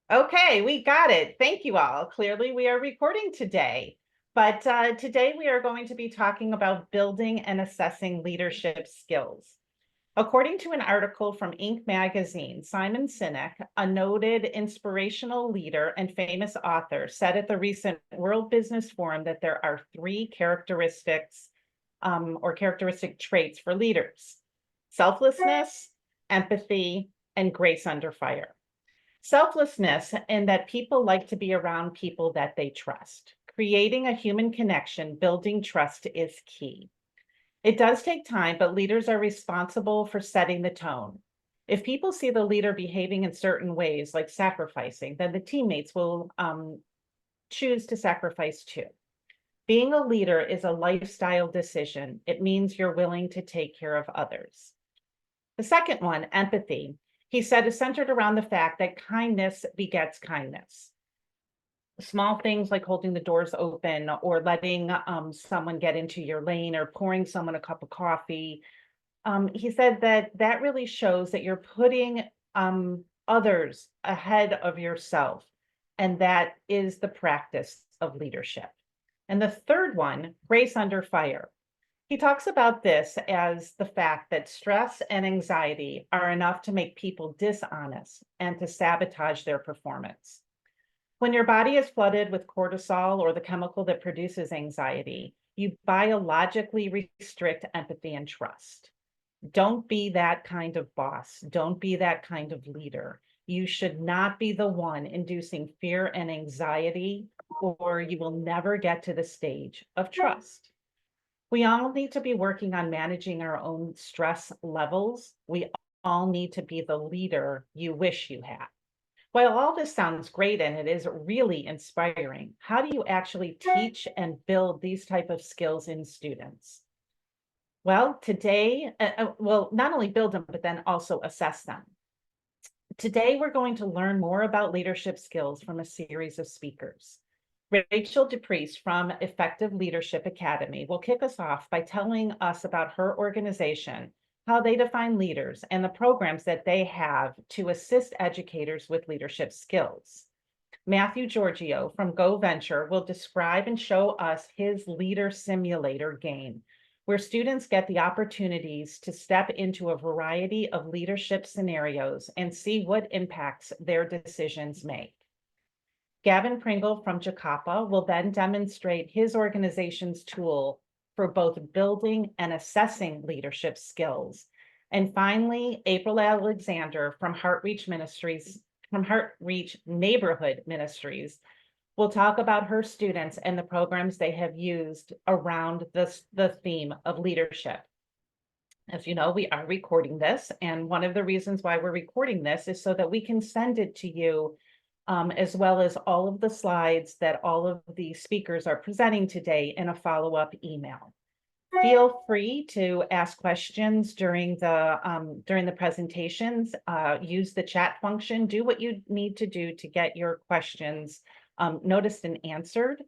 Okay, we got it. Thank you all. Clearly, we are recording today. But today we are going to be talking about building and assessing leadership skills. According to an article from Inc. magazine, Simon Sinek, a noted inspirational leader and famous author, said at the recent World Business Forum that there are three characteristics or characteristic traits for leaders: selflessness, empathy, and grace under fire. Selflessness, in that people like to be around people that they trust. Creating a human connection, building trust is key. It does take time, but leaders are responsible for setting the tone. If people see the leader behaving in certain ways, like sacrificing, then the teammates will choose to sacrifice too. Being a leader is a lifestyle decision. It means you're willing to take care of others. The second one, empathy, he said, is centered around the fact that kindness begets kindness. Small things like holding the doors open or letting someone get into your lane or pouring someone a cup of coffee. He said that really shows that you're putting others ahead of yourself. And that is the practice of leadership. And the third one, grace under fire. He talks about this as the fact that stress and anxiety are enough to make people dishonest and to sabotage their performance. When your body is flooded with cortisol, or the chemical that produces anxiety, you biologically restrict empathy and trust. Don't be that kind of boss. Don't be that kind of leader. You should not be the one inducing fear and anxiety, or you will never get to the stage of trust. We all need to be working on managing our own stress levels. We all need to be the leader you wish you had. While all this sounds great and it is really inspiring, how do you actually teach and build these type of skills in students? Well, today, not only build them, but then also assess them. Today, we're going to learn more about leadership skills from a series of speakers. Rachel DePriest from Effective Leadership Academy will kick us off by telling us about her organization, how they define leaders, and the programs that they have to assist educators with leadership skills. Matthew Giorgio from GoVenture will describe and show us his leader simulator game, where students get the opportunities to step into a variety of leadership scenarios and see what impacts their decisions make. Gavin Pringle from Jakapa will then demonstrate his organization's tool for both building and assessing leadership skills. And finally, April Alexander from Heartreach Neighborhood Ministries will talk about her students and the programs they have used around the theme of leadership. As you know, we are recording this, and one of the reasons why we're recording this is so that we can send it to you, as well as all of the slides that all of the speakers are presenting today in a follow-up email. Feel free to ask questions during the presentations. Use the chat function. Do what you need to do to get your questions noticed and answered.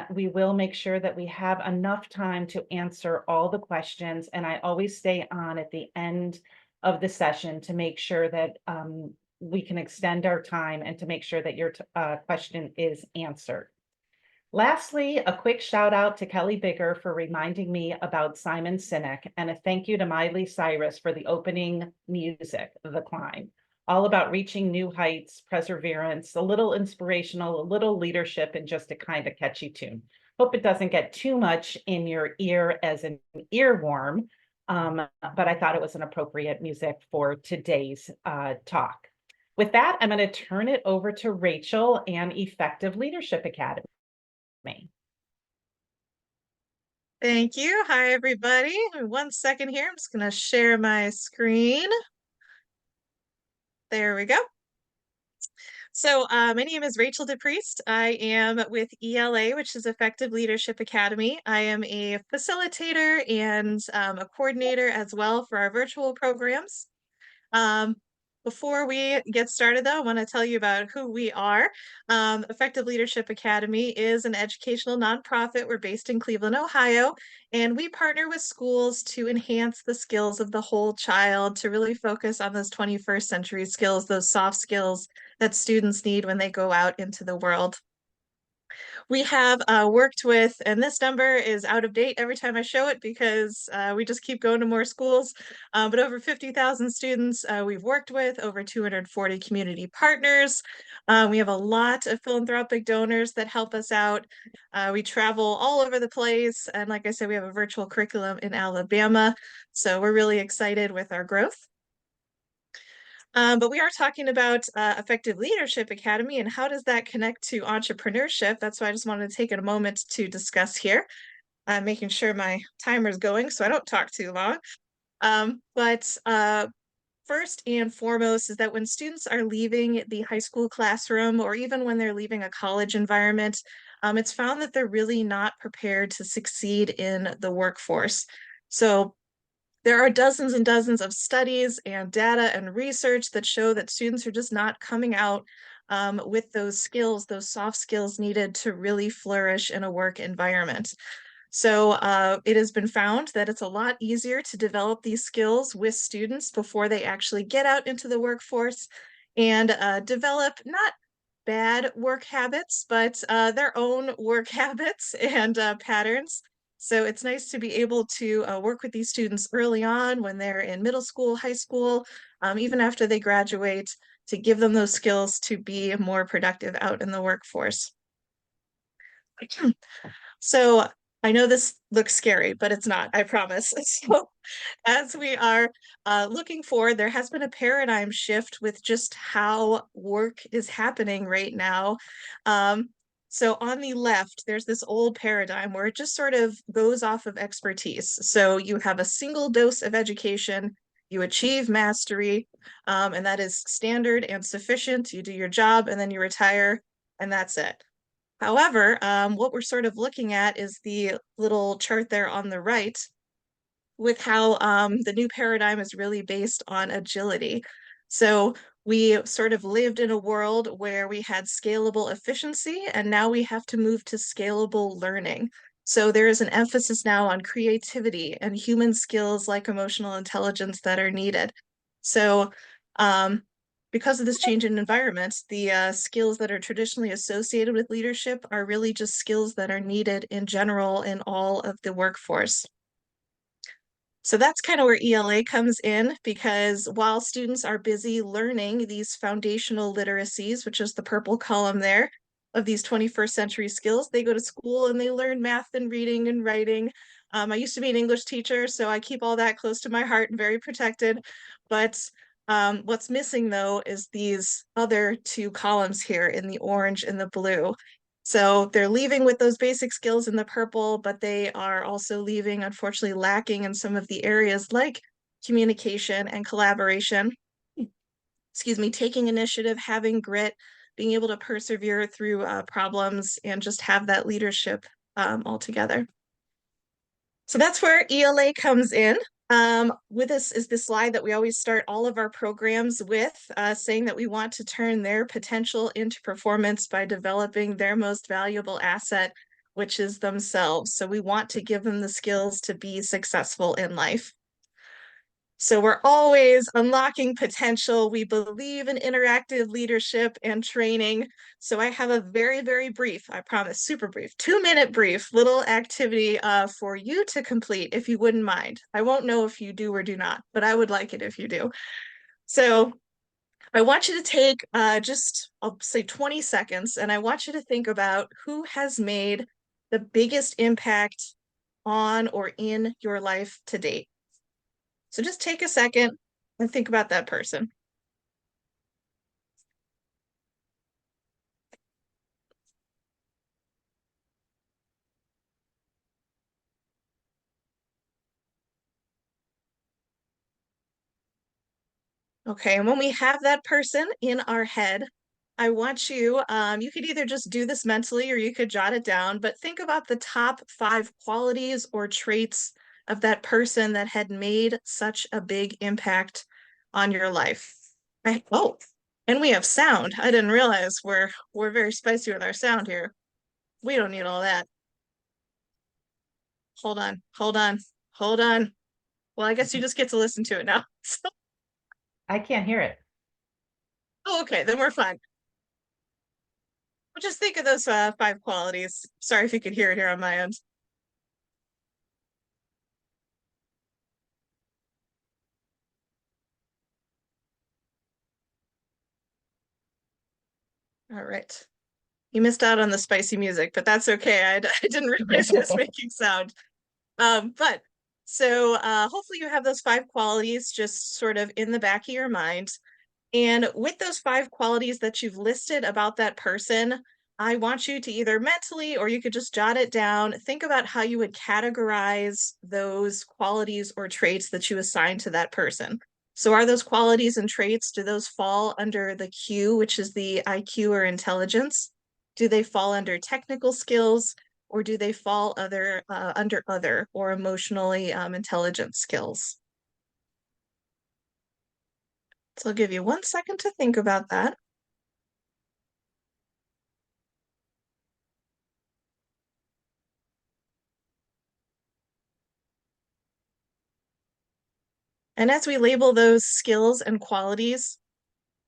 We will make sure that we have enough time to answer all the questions, and I always stay on at the end of the session to make sure that we can extend our time and to make sure that your question is answered. Lastly, a quick shout out to Kelly Bigger for reminding me about Simon Sinek, and a thank you to Miley Cyrus for the opening music, The Climb, all about reaching new heights, perseverance, a little inspirational, a little leadership, and just a kind of catchy tune. Hope it doesn't get too much in your ear as an earworm, but I thought it was an appropriate music for today's talk. With that, I'm going to turn it over to Rachel and Effective Leadership Academy. Thank you. Hi, everybody. 1 second here. I'm just going to share my screen. There we go. So my name is Rachel DePriest. I am with ELA, which is Effective Leadership Academy. I am a facilitator and a coordinator as well for our virtual programs. Before we get started, though, I want to tell you about who we are. Effective Leadership Academy is an educational nonprofit. We're based in Cleveland, Ohio, and we partner with schools to enhance the skills of the whole child, to really focus on those 21st century skills, those soft skills that students need when they go out into the world. We have worked with, and this number is out of date every time I show it because we just keep going to more schools, but over 50,000 students we've worked with, over 240 community partners. We have a lot of philanthropic donors that help us out. We travel all over the place, and like I said, we have a virtual curriculum in Alabama, so we're really excited with our growth. But we are talking about Effective Leadership Academy and how does that connect to entrepreneurship? That's why I just wanted to take a moment to discuss here. I'm making sure my timer is going so I don't talk too long. But first and foremost is that when students are leaving the high school classroom or even when they're leaving a college environment, it's found that they're really not prepared to succeed in the workforce. So there are dozens and dozens of studies and data and research that show that students are just not coming out with those skills, those soft skills needed to really flourish in a work environment. So it has been found that it's a lot easier to develop these skills with students before they actually get out into the workforce and develop not bad work habits, but their own work habits and patterns. So it's nice to be able to work with these students early on when they're in middle school, high school, even after they graduate, to give them those skills to be more productive out in the workforce. So I know this looks scary, but it's not, I promise. So as we are looking forward, there has been a paradigm shift with just how work is happening right now. So on the left, there's this old paradigm where it just sort of goes off of expertise. So you have a single dose of education, you achieve mastery, and that is standard and sufficient. You do your job and then you retire, and that's it. However, what we're sort of looking at is the little chart there on the right with how the new paradigm is really based on agility. So we sort of lived in a world where we had scalable efficiency, and now we have to move to scalable learning. So there is an emphasis now on creativity and human skills like emotional intelligence that are needed. So because of this change in environment, the skills that are traditionally associated with leadership are really just skills that are needed in general in all of the workforce. So that's kind of where ELA comes in, because while students are busy learning these foundational literacies, which is the purple column there, of these 21st century skills, they go to school and they learn math and reading and writing. I used to be an English teacher, so I keep all that close to my heart and very protected. But what's missing though is these other two columns here in the orange and the blue. So they're leaving with those basic skills in the purple, but they are also leaving, unfortunately, lacking in some of the areas like communication and collaboration. Excuse me, taking initiative, having grit, being able to persevere through problems, and just have that leadership altogether. So that's where ELA comes in. With this is the slide that we always start all of our programs with, saying that we want to turn their potential into performance by developing their most valuable asset, which is themselves. So we want to give them the skills to be successful in life. So we're always unlocking potential. We believe in interactive leadership and training. So I have a very, very brief, I promise, super brief, 2-minute brief little activity for you to complete if you wouldn't mind. I won't know if you do or do not, but I would like it if you do. So I want you to take just, I'll say 20 seconds, and I want you to think about who has made the biggest impact on or in your life to date. So just take a second and think about that person. Okay, and when we have that person in our head, I want you, you could either just do this mentally or you could jot it down, but think about the top 5 qualities or traits of that person that had made such a big impact on your life. Oh, and we have sound. I didn't realize we're very spicy with our sound here. We don't need all that. Hold on, hold on, hold on. Well, I guess you just get to listen to it now. I can't hear it. Oh, Okay, then we're fine. But just think of those five qualities. Sorry if you could hear it here on my end. All right. You missed out on the spicy music, but that's okay. I didn't realize it was making sound. But so hopefully you have those five qualities just sort of in the back of your mind. And with those five qualities that you've listed about that person, I want you to either mentally or you could just jot it down, think about how you would categorize those qualities or traits that you assign to that person. So are those qualities and traits, do those fall under the Q, which is the IQ or intelligence? Do they fall under technical skills, or do they fall under other or emotionally intelligent skills? So I'll give you 1 second to think about that. And as we label those skills and qualities,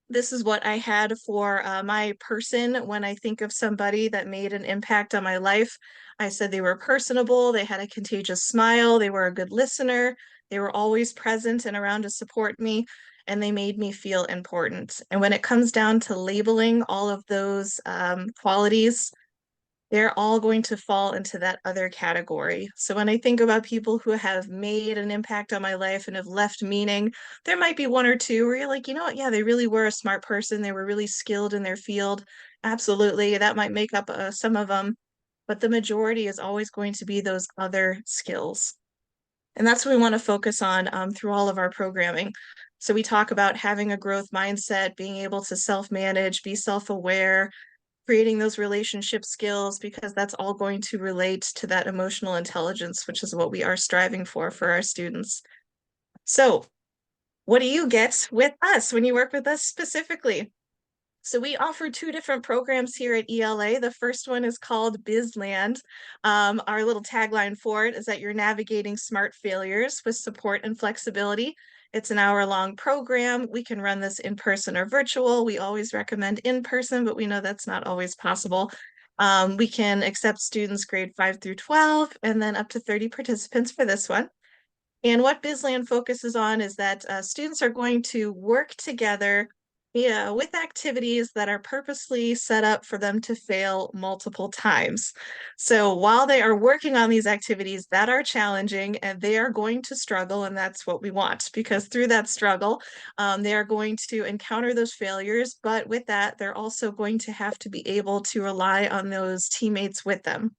this is what I had for my person when I think of somebody that made an impact on my life. I said they were personable, they had a contagious smile, they were a good listener, they were always present and around to support me, and they made me feel important. And when it comes down to labeling all of those qualities, they're all going to fall into that other category. So when I think about people who have made an impact on my life and have left meaning, there might be one or two where you're like, you know what? Yeah, they really were a smart person. They were really skilled in their field. Absolutely. That might make up some of them. But the majority is always going to be those other skills. And that's what we want to focus on through all of our programming. So we talk about having a growth mindset, being able to self-manage, be self-aware, creating those relationship skills, because that's all going to relate to that emotional intelligence, which is what we are striving for our students. So what do you get with us when you work with us specifically? So we offer two different programs here at ELA. The first one is called BizLand. Our little tagline for it is that you're navigating smart failures with support and flexibility. It's an hour-long program. We can run this in person or virtual. We always recommend in person, but we know that's not always possible. We can accept students grade 5 through 12 and then up to 30 participants for this one. And what BizLand focuses on is that students are going to work together with activities that are purposely set up for them to fail multiple times. So while they are working on these activities that are challenging and they are going to struggle, and that's what we want, because through that struggle, they are going to encounter those failures, but with that, they're also going to have to be able to rely on those teammates with them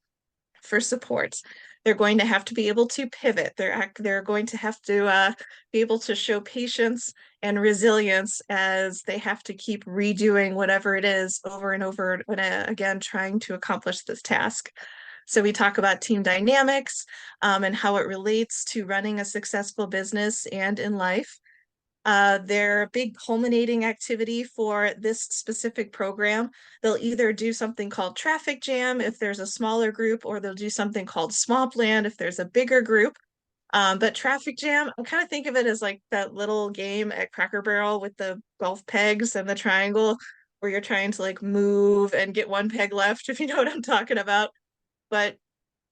for support. They're going to have to be able to pivot. They're going to have to be able to show patience and resilience as they have to keep redoing whatever it is over and over again, trying to accomplish this task. So we talk about team dynamics and how it relates to running a successful business and in life. Their big culminating activity for this specific program, they'll either do something called traffic jam if there's a smaller group, or they'll do something called swampland if there's a bigger group. But traffic jam, I kind of think of it as like that little game at Cracker Barrel with the golf pegs and the triangle where you're trying to like move and get one peg left, if you know what I'm talking about. But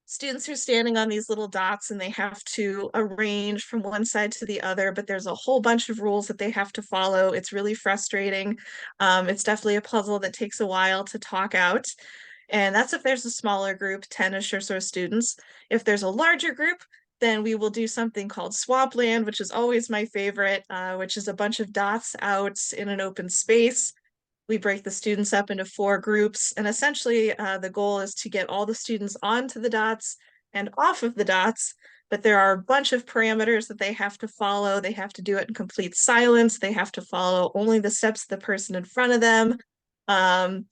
students are standing on these little dots and they have to arrange from one side to the other, but there's a whole bunch of rules that they have to follow. It's really frustrating. It's definitely a puzzle that takes a while to talk out. And that's if there's a smaller group, 10-ish or so students. If there's a larger group, then we will do something called swampland, which is always my favorite, which is a bunch of dots out in an open space. We break the students up into 4 groups, and essentially the goal is to get all the students onto the dots and off of the dots, but there are a bunch of parameters that they have to follow. They have to do it in complete silence. They have to follow only the steps of the person in front of them.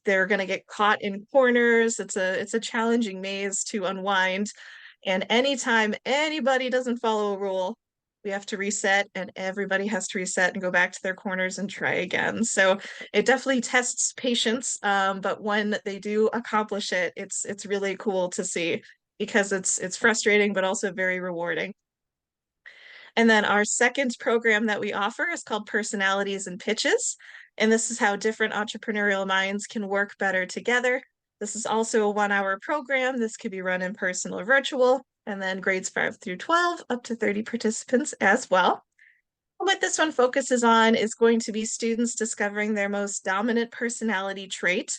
They're going to get caught in corners. It's a challenging maze to unwind. And anytime anybody doesn't follow a rule, we have to reset, and everybody has to reset and go back to their corners and try again. So it definitely tests patience, but when they do accomplish it, it's really cool to see, because it's frustrating but also very rewarding. And then our second program that we offer is called Personalities and Pitches. And this is how different entrepreneurial minds can work better together. This is also a 1-hour program. This could be run in person or virtual, and then grades 5 through 12, up to 30 participants as well. What this one focuses on is going to be students discovering their most dominant personality trait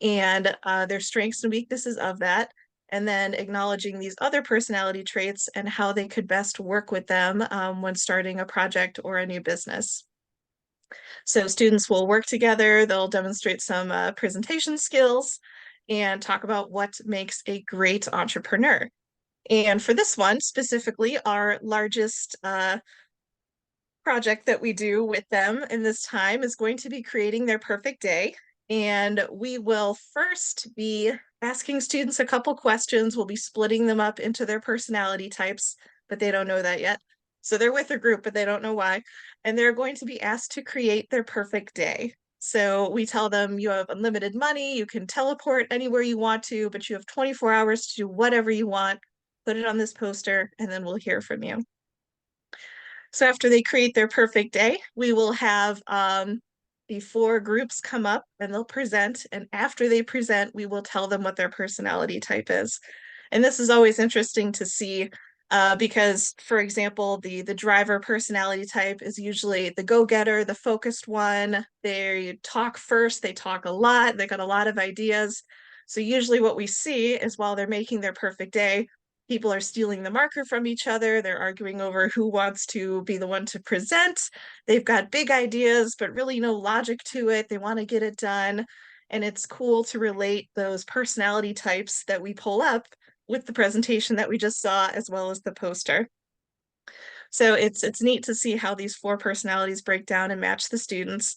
and their strengths and weaknesses of that, and then acknowledging these other personality traits and how they could best work with them when starting a project or a new business. So students will work together, they'll demonstrate some presentation skills and talk about what makes a great entrepreneur. And for this one specifically, our largest project that we do with them in this time is going to be creating their perfect day. And we will first be asking students a couple questions. We'll be splitting them up into their personality types, but they don't know that yet. So they're with a group, but they don't know why. And they're going to be asked to create their perfect day. So we tell them you have unlimited money, you can teleport anywhere you want to, but you have 24 hours to do whatever you want. Put it on this poster, and then we'll hear from you. So after they create their perfect day, we will have the 4 groups come up and they'll present. And after they present, we will tell them what their personality type is. And this is always interesting to see because, for example, the driver personality type is usually the go-getter, the focused one. They talk first, they talk a lot, they got a lot of ideas. So usually what we see is while they're making their perfect day, people are stealing the marker from each other. They're arguing over who wants to be the one to present. They've got big ideas, but really no logic to it. They want to get it done. And it's cool to relate those personality types that we pull up with the presentation that we just saw, as well as the poster. So it's neat to see how these 4 personalities break down and match the students.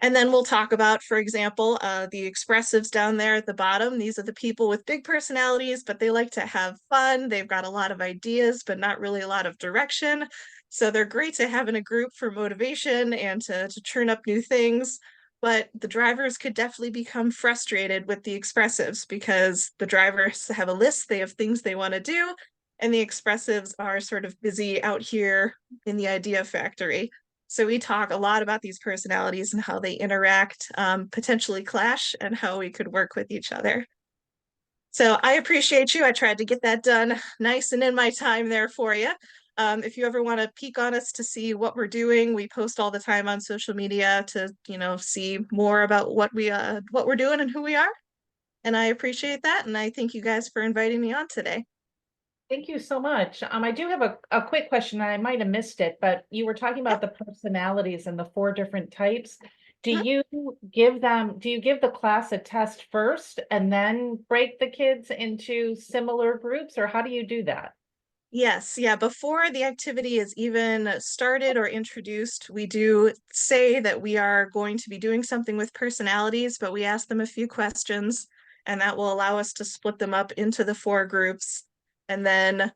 And then we'll talk about, for example, the expressives down there at the bottom. These are the people with big personalities, but they like to have fun. They've got a lot of ideas, but not really a lot of direction. So they're great to have in a group for motivation and to churn up new things. But the drivers could definitely become frustrated with the expressives because the drivers have a list, they have things they want to do, and the expressives are sort of busy out here in the idea factory. So we talk a lot about these personalities and how they interact, potentially clash, and how we could work with each other. So I appreciate you. I tried to get that done nice and in my time there for you. If you ever want to peek on us to see what we're doing, we post all the time on social media to, see more about what we're doing and who we are. And I appreciate that. And I thank you guys for inviting me on today. Thank you so much. I do have a quick question, and I might have missed it, but you were talking about the personalities and the 4 different types. Do you give the class a test first and then break the kids into similar groups, or how do you do that? Yes, yeah. Before the activity is even started or introduced, we do say that we are going to be doing something with personalities, but we ask them a few questions, and that will allow us to split them up into the 4 groups. And then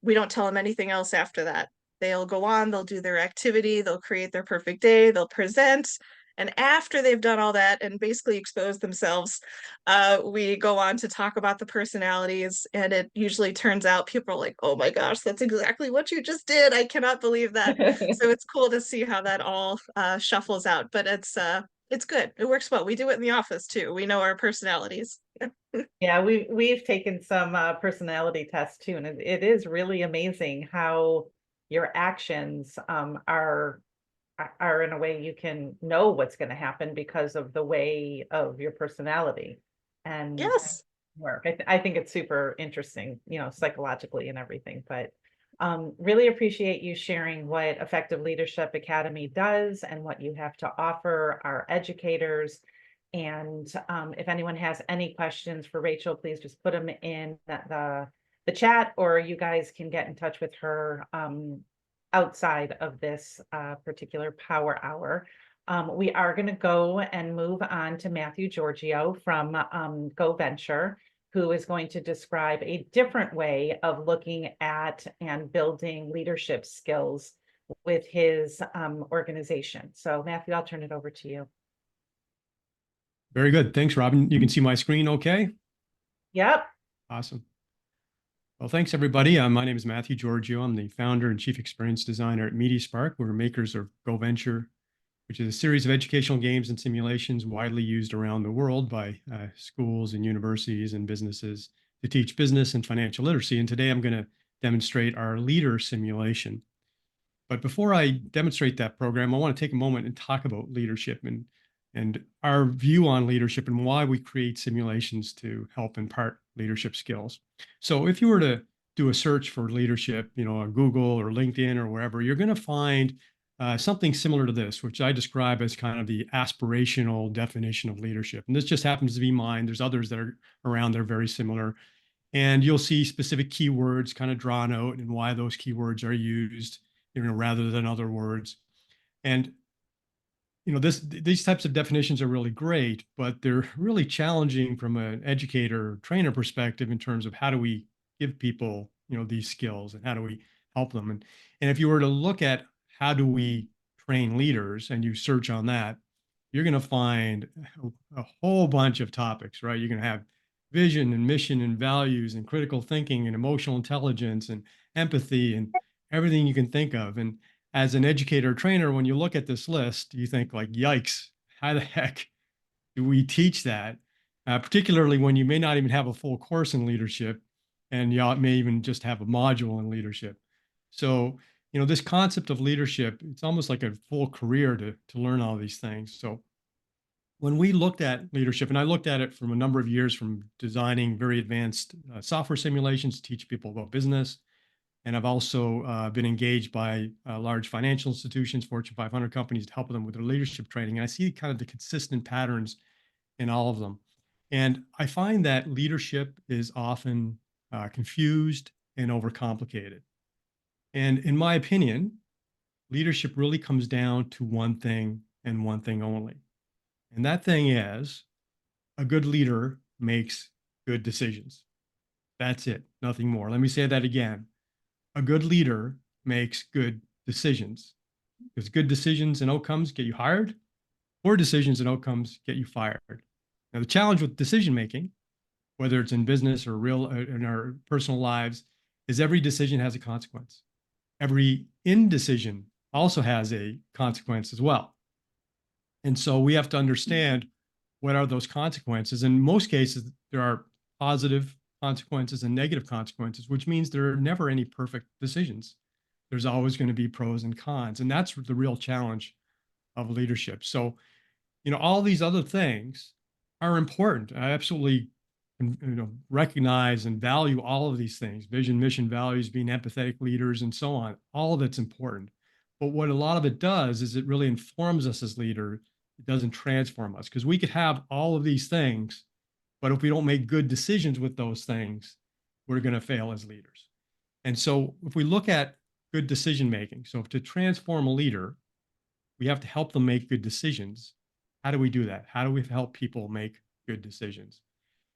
we don't tell them anything else after that. They'll go on, they'll do their activity, they'll create their perfect day, they'll present. And after they've done all that and basically exposed themselves, we go on to talk about the personalities. And it usually turns out people are like, oh my gosh, that's exactly what you just did. I cannot believe that. So it's cool to see how that all shuffles out. But it's good. It works well. We do it in the office too. We know our personalities. Yeah, we've taken some personality tests too, and it is really amazing how your actions are in a way you can know what's going to happen because of the way of your personality and Yes. work. I think it's super interesting, psychologically and everything. But really appreciate you sharing what Effective Leadership Academy does and what you have to offer our educators. And if anyone has any questions for Rachel, please just put them in the chat, or you guys can get in touch with her outside of this particular power hour. We are going to go and move on to Matthew Giorgio from GoVenture, who is going to describe a different way of looking at and building leadership skills with his organization. So Matthew, I'll turn it over to you. Very good. Thanks, Robin. You can see my screen okay? Yep. Awesome. Well, thanks, everybody. My name is Matthew Giorgio. I'm the founder and chief experience designer at MediaSpark. We're makers of GoVenture, which is a series of educational games and simulations widely used around the world by schools and universities and businesses to teach business and financial literacy. And today I'm going to demonstrate our leader simulation. But before I demonstrate that program, I want to take a moment and talk about leadership and our view on leadership and why we create simulations to help impart leadership skills. So if you were to do a search for leadership, on Google or LinkedIn or wherever, you're going to find something similar to this, which I describe as kind of the aspirational definition of leadership. And this just happens to be mine. There's others that are around that are very similar. And you'll see specific keywords kind of drawn out and why those keywords are used, rather than other words. And these types of definitions are really great, but they're really challenging from an educator trainer perspective in terms of how do we give people, these skills and how do we help them? And if you were to look at how do we train leaders and you search on that, you're going to find a whole bunch of topics, right? You're going to have vision and mission and values and critical thinking and emotional intelligence and empathy and everything you can think of. And as an educator trainer, when you look at this list, you think like, yikes, how the heck do we teach that? Particularly when you may not even have a full course in leadership and you may even just have a module in leadership. So, this concept of leadership, it's almost like a full career to learn all these things. So when we looked at leadership, and I looked at it from a number of years from designing very advanced software simulations to teach people about business, and I've also been engaged by large financial institutions, Fortune 500 companies, to help them with their leadership training. And I see kind of the consistent patterns in all of them. And I find that leadership is often confused and overcomplicated. And in my opinion, leadership really comes down to one thing and one thing only. And that thing is a good leader makes good decisions. That's it, nothing more. Let me say that again. A good leader makes good decisions, because good decisions and outcomes get you hired, poor decisions and outcomes get you fired. Now, the challenge with decision making, whether it's in business or real in our personal lives, is every decision has a consequence. Every indecision also has a consequence as well. And so we have to understand what are those consequences. In most cases, there are positive consequences and negative consequences, which means there are never any perfect decisions. There's always going to be pros and cons. And that's the real challenge of leadership. So, all these other things are important. I absolutely recognize and value all of these things: vision, mission, values, being empathetic leaders, and so on. All of it's important. But what a lot of it does is it really informs us as leaders. It doesn't transform us, because we could have all of these things, but if we don't make good decisions with those things, we're going to fail as leaders. And so if we look at good decision making, so to transform a leader, we have to help them make good decisions. How do we do that? How do we help people make good decisions?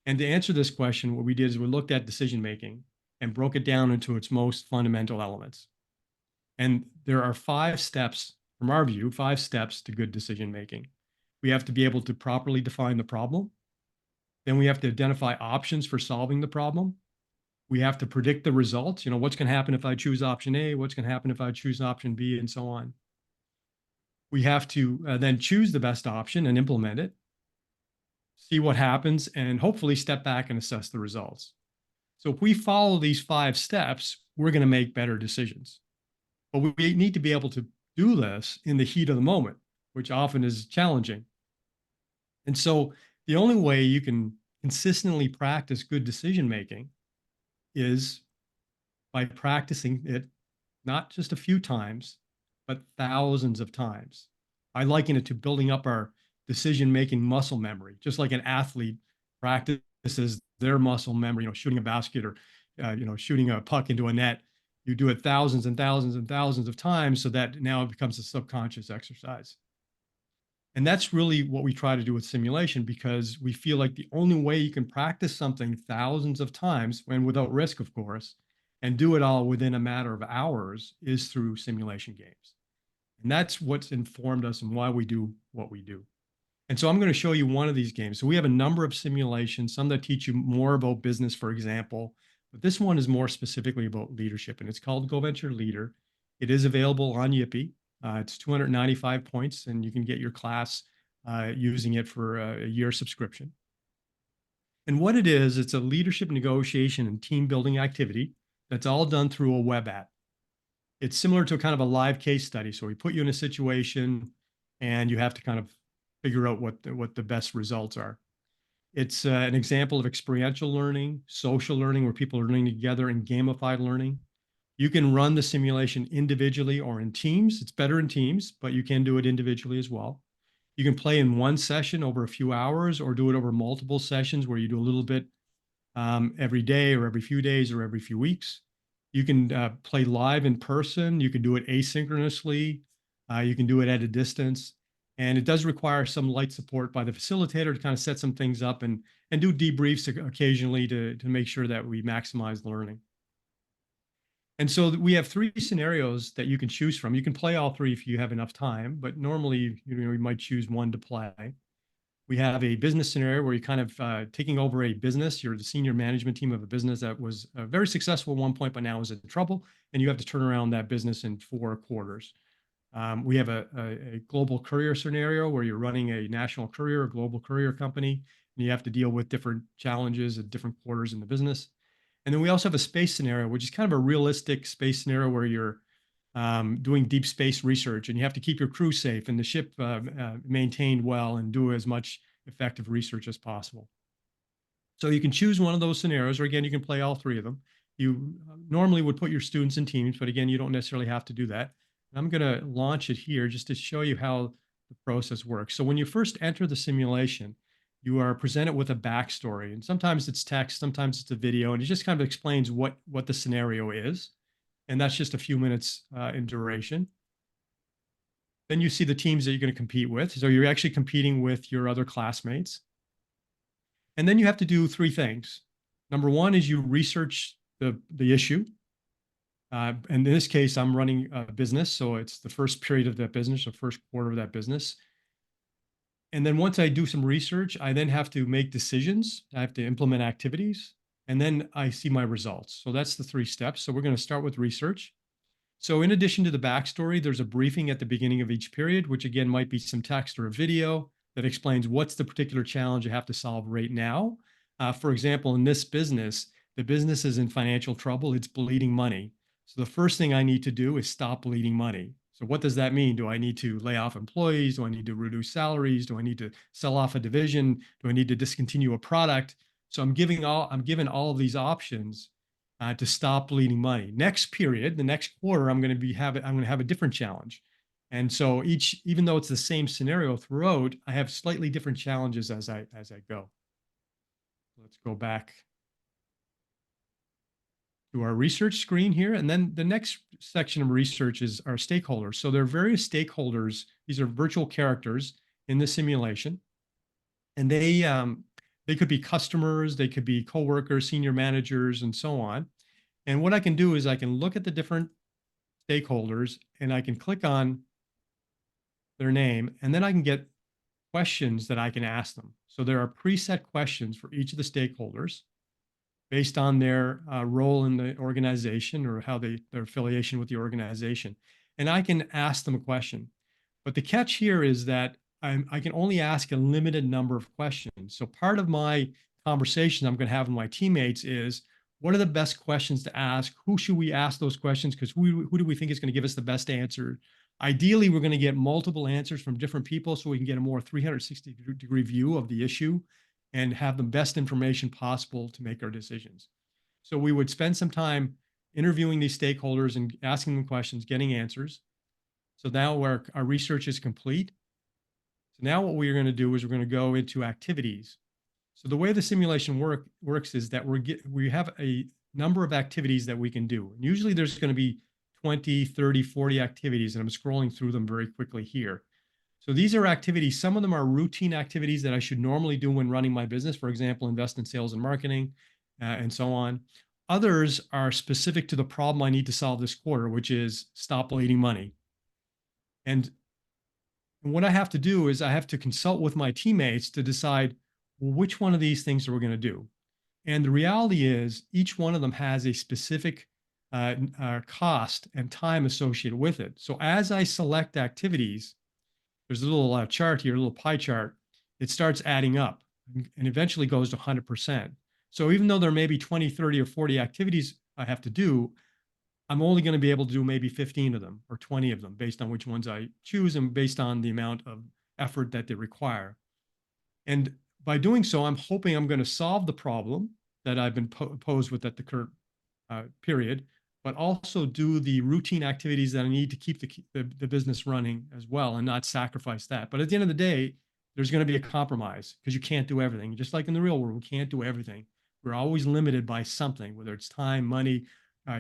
And to answer this question, what we did is we looked at decision making and broke it down into its most fundamental elements. And there are 5 steps, from our view, 5 steps to good decision making. We have to be able to properly define the problem. Then we have to identify options for solving the problem. We have to predict the results. What's going to happen if I choose option A? What's going to happen if I choose option B, and so on. We have to then choose the best option and implement it, see what happens, and hopefully step back and assess the results. So if we follow these 5 steps, we're going to make better decisions. But we need to be able to do this in the heat of the moment, which often is challenging. And so the only way you can consistently practice good decision making is by practicing it not just a few times, but thousands of times. I liken it to building up our decision-making muscle memory, just like an athlete practices their muscle memory, shooting a basket or, shooting a puck into a net. You do it thousands and thousands and thousands of times so that now it becomes a subconscious exercise. And that's really what we try to do with simulation, because we feel like the only way you can practice something thousands of times, and without risk, of course, and do it all within a matter of hours, is through simulation games. And that's what's informed us and why we do what we do. And so I'm going to show you one of these games. So we have a number of simulations, some that teach you more about business, for example, But this one is more specifically about leadership, and it's called GoVenture Leader. It is available on YIPI. It's 295 points, and you can get your class using it for a year subscription. And what it is, it's a leadership negotiation and team building activity that's all done through a web app. It's similar to kind of a live case study. So we put you in a situation and you have to kind of figure out what the best results are. It's an example of experiential learning, social learning, where people are learning together, and gamified learning. You can run the simulation individually or in teams. It's better in teams, but you can do it individually as well. You can play in one session over a few hours, or do it over multiple sessions where you do a little bit every day or every few days or every few weeks. You can play live in person. You can do it asynchronously. You can do it at a distance. And it does require some light support by the facilitator to kind of set some things up and do debriefs occasionally to make sure that we maximize learning. And so we have 3 scenarios that you can choose from. You can play all 3 if you have enough time, but normally you might choose one to play. We have a business scenario where you're kind of taking over a business. You're the senior management team of a business that was very successful at one point, but now is in trouble, and you have to turn around that business in 4 quarters. We have a global courier scenario where you're running a national courier, a global courier company, and you have to deal with different challenges at different quarters in the business. And then we also have a space scenario, which is kind of a realistic space scenario where you're doing deep space research, and you have to keep your crew safe and the ship maintained well and do as much effective research as possible. So you can choose one of those scenarios, or again, you can play all 3 of them. You normally would put your students in teams, but again, you don't necessarily have to do that. I'm going to launch it here just to show you how the process works. So when you first enter the simulation, you are presented with a backstory, and sometimes it's text, sometimes it's a video, and it just kind of explains what the scenario is. And that's just a few minutes in duration. Then you see the teams that you're going to compete with. So you're actually competing with your other classmates. And then you have to do 3 things. Number 1 is you research the issue. And in this case, I'm running a business, so it's the first period of that business, or first quarter of that business. And then once I do some research, I then have to make decisions. I have to implement activities, and then I see my results. So that's the 3 steps. So we're going to start with research. So in addition to the backstory, there's a briefing at the beginning of each period, which again might be some text or a video that explains what's the particular challenge you have to solve right now. For example, in this business, the business is in financial trouble. It's bleeding money. So the first thing I need to do is stop bleeding money. So what does that mean? Do I need to lay off employees? Do I need to reduce salaries? Do I need to sell off a division? Do I need to discontinue a product? So I'm given all of these options to stop bleeding money. Next period, the next quarter, I'm going to have a different challenge. And so even though it's the same scenario throughout, I have slightly different challenges as I go. Let's go back to our research screen here. And then the next section of research is our stakeholders. So there are various stakeholders. These are virtual characters in the simulation. And they could be customers, they could be coworkers, senior managers, and so on. And what I can do is I can look at the different stakeholders, and I can click on their name, and then I can get questions that I can ask them. So there are preset questions for each of the stakeholders based on their role in the organization, or how their affiliation with the organization. And I can ask them a question. But the catch here is that I can only ask a limited number of questions. So part of my conversation I'm going to have with my teammates is, what are the best questions to ask? Who should we ask those questions? Because who do we think is going to give us the best answer? Ideally, we're going to get multiple answers from different people so we can get a more 360-degree view of the issue and have the best information possible to make our decisions. So we would spend some time interviewing these stakeholders and asking them questions, getting answers. So now our research is complete. So now what we're going to do is we're going to go into activities. So the way the simulation works is that we have a number of activities that we can do. And usually there's going to be 20, 30, 40 activities, and I'm scrolling through them very quickly here. So these are activities. Some of them are routine activities that I should normally do when running my business, for example, invest in sales and marketing, and so on. Others are specific to the problem I need to solve this quarter, which is stop bleeding money. And what I have to do is I have to consult with my teammates to decide, well, which one of these things are we going to do? And the reality is each one of them has a specific cost and time associated with it. So as I select activities, there's a little chart here, a little pie chart. It starts adding up and eventually goes to 100%. So even though there may be 20, 30, or 40 activities I have to do, I'm only going to be able to do maybe 15 of them or 20 of them based on which ones I choose and based on the amount of effort that they require. And by doing so, I'm hoping I'm going to solve the problem that I've been posed with at the current period, but also do the routine activities that I need to keep the business running as well and not sacrifice that. But at the end of the day, there's going to be a compromise because you can't do everything. Just like in the real world, we can't do everything. We're always limited by something, whether it's time, money,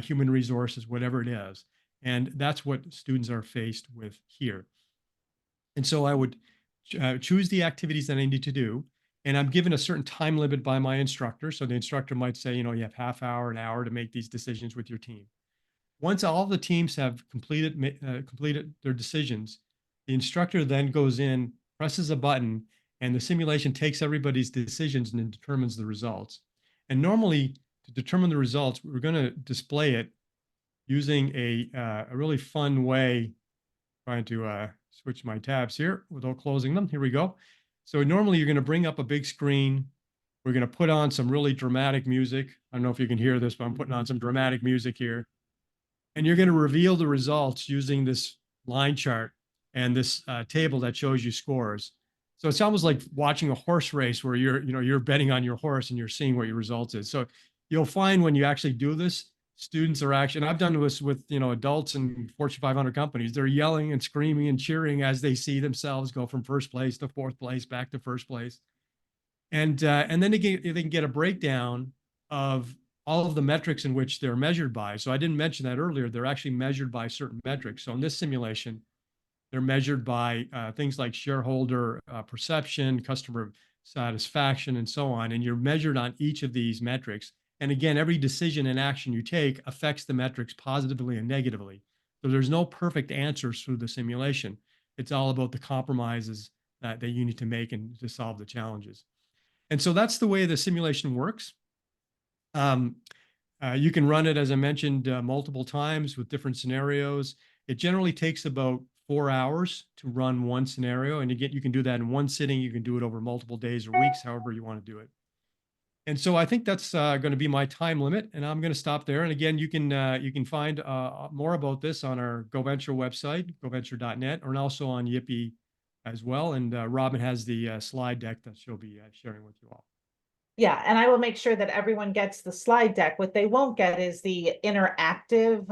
human resources, whatever it is. And that's what students are faced with here. And so I would choose the activities that I need to do. And I'm given a certain time limit by my instructor. So the instructor might say, you have half hour, an hour to make these decisions with your team. Once all the teams have completed their decisions, the instructor then goes in, presses a button, and the simulation takes everybody's decisions and determines the results. And normally, to determine the results, we're going to display it using a really fun way. Trying to switch my tabs here without closing them. Here we go. So normally you're going to bring up a big screen. We're going to put on some really dramatic music. I don't know if you can hear this, but I'm putting on some dramatic music here. And you're going to reveal the results using this line chart and this table that shows you scores. So it's almost like watching a horse race where you're betting on your horse and you're seeing what your results is. So you'll find when you actually do this, students are actually, and I've done this with, adults in Fortune 500 companies, they're yelling and screaming and cheering as they see themselves go from first place to fourth place, back to first place. And then they can get a breakdown of all of the metrics in which they're measured by. So I didn't mention that earlier. They're actually measured by certain metrics. So in this simulation, they're measured by things like shareholder perception, customer satisfaction, and so on. And you're measured on each of these metrics. And again, every decision and action you take affects the metrics positively and negatively. So there's no perfect answers through the simulation. It's all about the compromises that you need to make and to solve the challenges. And so that's the way the simulation works. You can run it, as I mentioned, multiple times with different scenarios. It generally takes about 4 hours to run one scenario. And again, you can do that in one sitting. You can do it over multiple days or weeks, however you want to do it. And so I think that's going to be my time limit, and I'm going to stop there. And again, you can find more about this on our GoVenture website, goventure.net, or also on YEI as well. And Robin has the slide deck that she'll be sharing with you all. Yeah, and I will make sure that everyone gets the slide deck. What they won't get is the interactive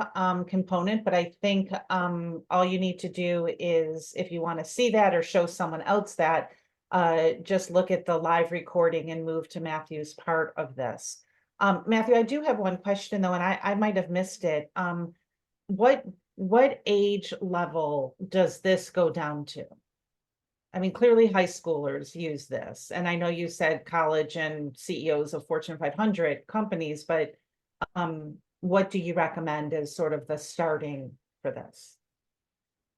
component, but I think all you need to do is, if you want to see that or show someone else that, just look at the live recording and move to Matthew's part of this. Matthew, I do have one question though, and I might have missed it. What age level does this go down to? I mean, clearly high schoolers use this. And I know you said college and CEOs of Fortune 500 companies, but what do you recommend as sort of the starting for this?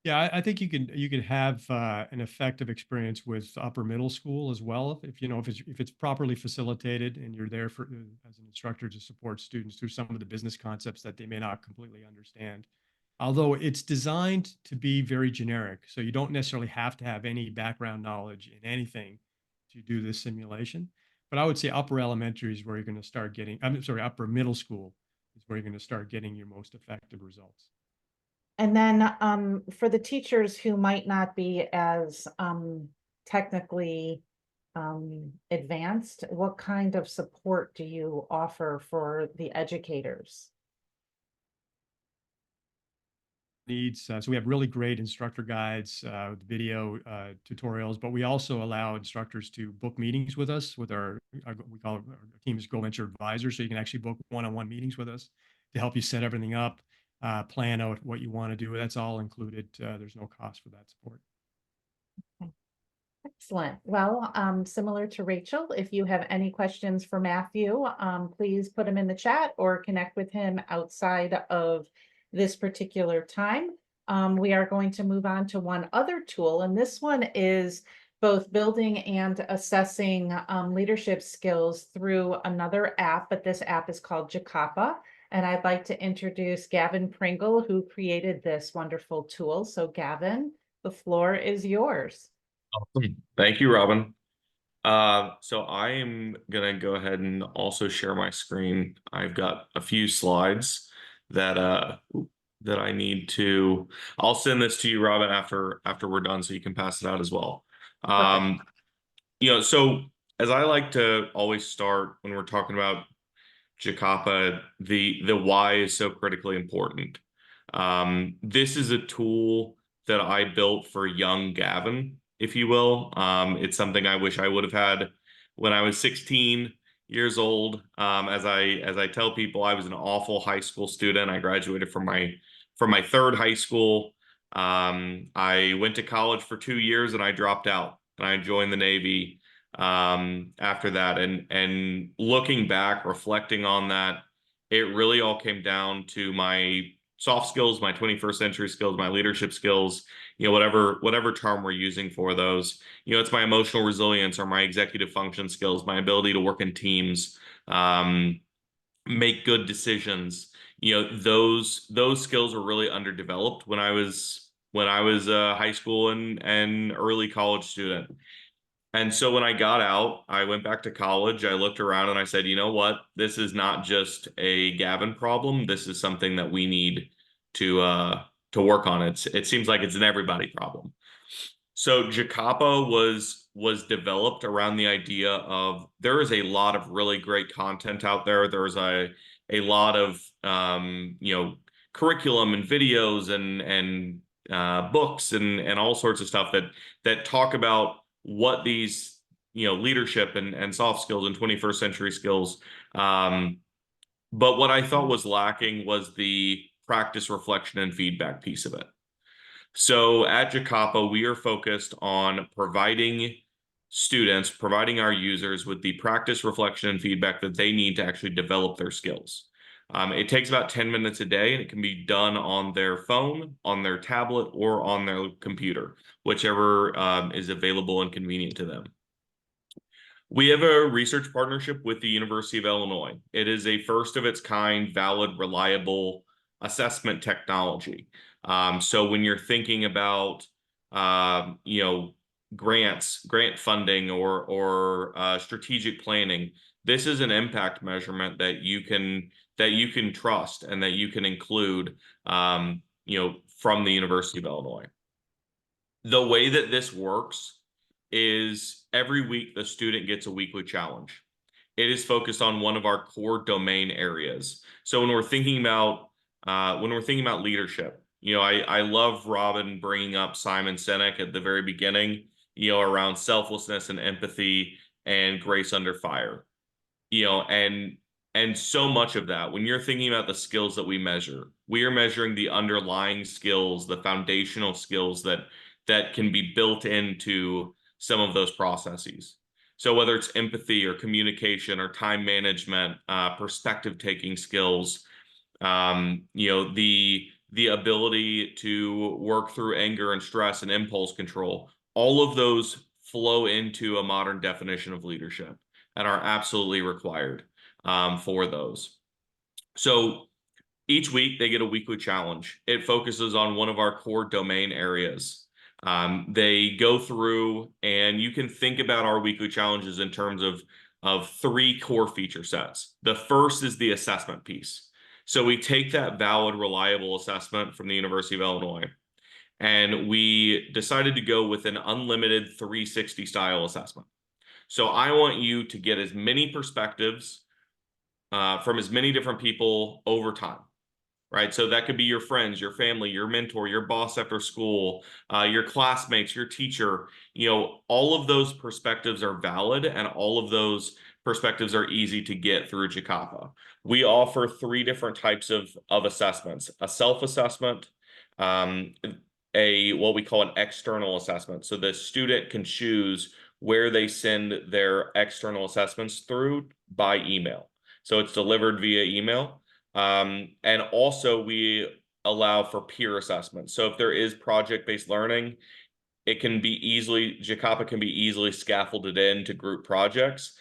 Yeah, I think you can have an effective experience with upper middle school as well. If it's properly facilitated and you're there for as an instructor to support students through some of the business concepts that they may not completely understand. Although it's designed to be very generic, so you don't necessarily have to have any background knowledge in anything to do this simulation. But I would say upper elementary is where you're going to start getting. Upper middle school is where you're going to start getting your most effective results. And then for the teachers who might not be as technically advanced, what kind of support do you offer for the educators? Needs. So we have really great instructor guides, video tutorials, but we also allow instructors to book meetings with us with we call our team is GoVenture advisors. So you can actually book one-on-one meetings with us to help you set everything up, plan out what you want to do. That's all included. There's no cost for that support. Okay. Excellent. Well, similar to Rachel, if you have any questions for Matthew, please put them in the chat or connect with him outside of this particular time. We are going to move on to one other tool, and this one is both building and assessing leadership skills through another app, but this app is called Jakapa. And I'd like to introduce Gavin Pringle, who created this wonderful tool. So Gavin, the floor is yours. Awesome. Thank you, Robin. So I am gonna go ahead and also share my screen. I've got a few slides that that I need to. I'll send this to you, Robin, after we're done, so you can pass it out as well. Perfect. So as I like to always start when we're talking about Jakapa, the why is so critically important. This is a tool that I built for young Gavin, if you will. It's something I wish I would have had when I was 16 years old. As I tell people, I was an awful high school student. I graduated from my third high school. I went to college for 2 years and I dropped out and I joined the Navy after that. And looking back, reflecting on that, it really all came down to my soft skills, my 21st century skills, my leadership skills, whatever term we're using for those. It's my emotional resilience or my executive function skills, my ability to work in teams, make good decisions. Those skills were really underdeveloped when I was a high school and early college student. And so when I got out, I went back to college. I looked around and I said, you know what? This is not just a Gavin problem. This is something that we need to work on. It seems like it's an everybody problem. So Jakapa was developed around the idea of there is a lot of really great content out there. There's a lot of curriculum and videos and books and all sorts of stuff that talk about what these leadership and soft skills and 21st century skills. But what I thought was lacking was the practice, reflection, and feedback piece of it. So at Jakapa, we are focused on providing our users with the practice, reflection, and feedback that they need to actually develop their skills. It takes about 10 minutes a day, and it can be done on their phone, on their tablet, or on their computer, whichever is available and convenient to them. We have a research partnership with the University of Illinois. It is a first of its kind, valid, reliable assessment technology. So when you're thinking about, grant funding or strategic planning, this is an impact measurement that you can trust and that you can include, from the University of Illinois. The way that this works is every week the student gets a weekly challenge. It is focused on one of our core domain areas. So when we're thinking about leadership, I love Robin bringing up Simon Sinek at the very beginning, around selflessness and empathy and grace under fire, and so much of that, when you're thinking about the skills that we measure, we are measuring the underlying skills, the foundational skills that can be built into some of those processes. So whether it's empathy or communication or time management, perspective taking skills, the ability to work through anger and stress and impulse control, all of those flow into a modern definition of leadership and are absolutely required for those. So each week they get a weekly challenge. It focuses on one of our core domain areas. They go through, and you can think about our weekly challenges in terms of three core feature sets. The first is the assessment piece. So we take that valid, reliable assessment from the University of Illinois, and we decided to go with an unlimited 360 style assessment. So I want you to get as many perspectives from as many different people over time. Right. So that could be your friends, your family, your mentor, your boss after school, your classmates, your teacher. All of those perspectives are valid, and all of those perspectives are easy to get through Jakapa. We offer three different types of assessments: a self-assessment, what we call an external assessment. So the student can choose where they send their external assessments through by email. So it's delivered via email. And also we allow for peer assessment. So if there is project-based learning, Jakapa can be easily scaffolded into group projects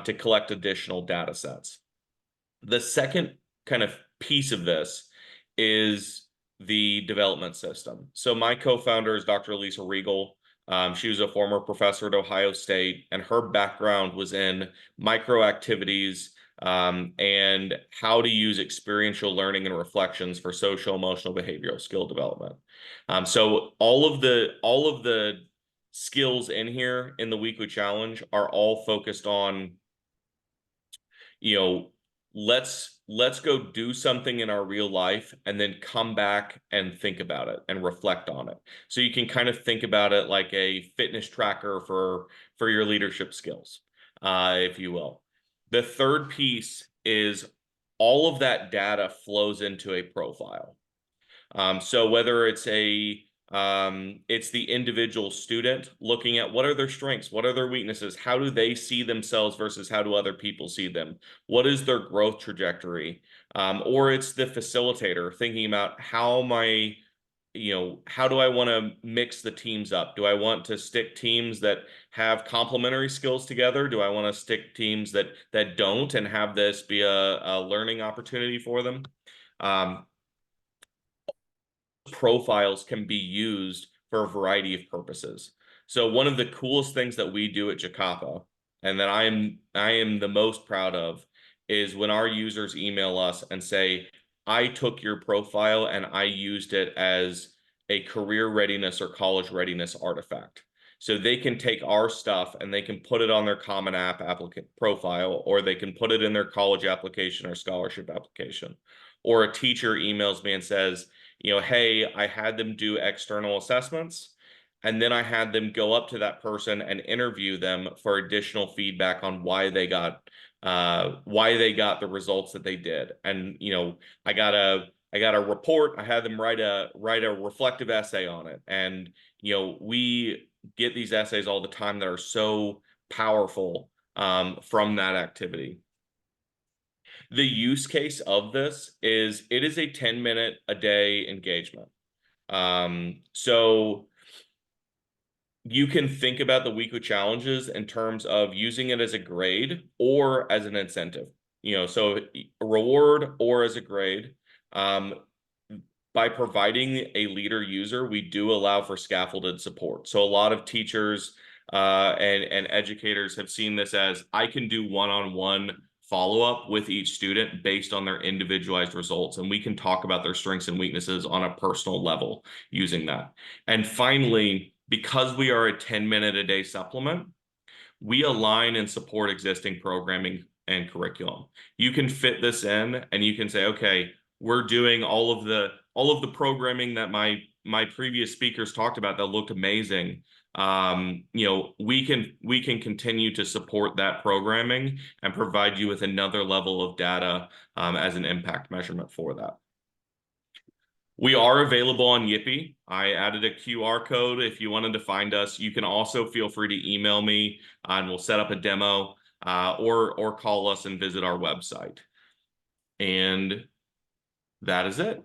to collect additional data sets. The second kind of piece of this is the development system. So my co-founder is Dr. Lisa Regal. She was a former professor at Ohio State, and her background was in micro activities and how to use experiential learning and reflections for social, emotional, behavioral skill development. So all of the skills in here in the weekly challenge are all focused on, let's go do something in our real life and then come back and think about it and reflect on it. So you can kind of think about it like a fitness tracker for your leadership skills, if you will. The third piece is all of that data flows into a profile. So whether it's the individual student looking at what are their strengths, what are their weaknesses, how do they see themselves versus how do other people see them, what is their growth trajectory, or it's the facilitator thinking about how do I want to mix the teams up? Do I want to stick teams that have complementary skills together? Do I want to stick teams that don't and have this be a learning opportunity for them? Profiles can be used for a variety of purposes. So one of the coolest things that we do at Jakapa, and that I am the most proud of, is when our users email us and say, I took your profile and I used it as a career readiness or college readiness artifact. So they can take our stuff and they can put it on their Common App applicant profile, or they can put it in their college application or scholarship application. Or a teacher emails me and says, hey, I had them do external assessments, and then I had them go up to that person and interview them for additional feedback on why they got the results that they did. And I got a report. I had them write a reflective essay on it. And we get these essays all the time that are so powerful from that activity. The use case of this is it is a 10-minute a day engagement. So you can think about the weekly challenges in terms of using it as a grade or as an incentive, so a reward or as a grade. By providing a leader user, we do allow for scaffolded support. So a lot of teachers and educators have seen this as, I can do one-on-one follow-up with each student based on their individualized results, and we can talk about their strengths and weaknesses on a personal level using that. And finally, because we are a 10-minute a day supplement, we align and support existing programming and curriculum. You can fit this in and you can say, okay, we're doing all of the programming that my previous speakers talked about that looked amazing. We can continue to support that programming and provide you with another level of data as an impact measurement for that. We are available on YEI. I added a QR code if you wanted to find us. You can also feel free to email me and we'll set up a demo or call us and visit our website. And that is it.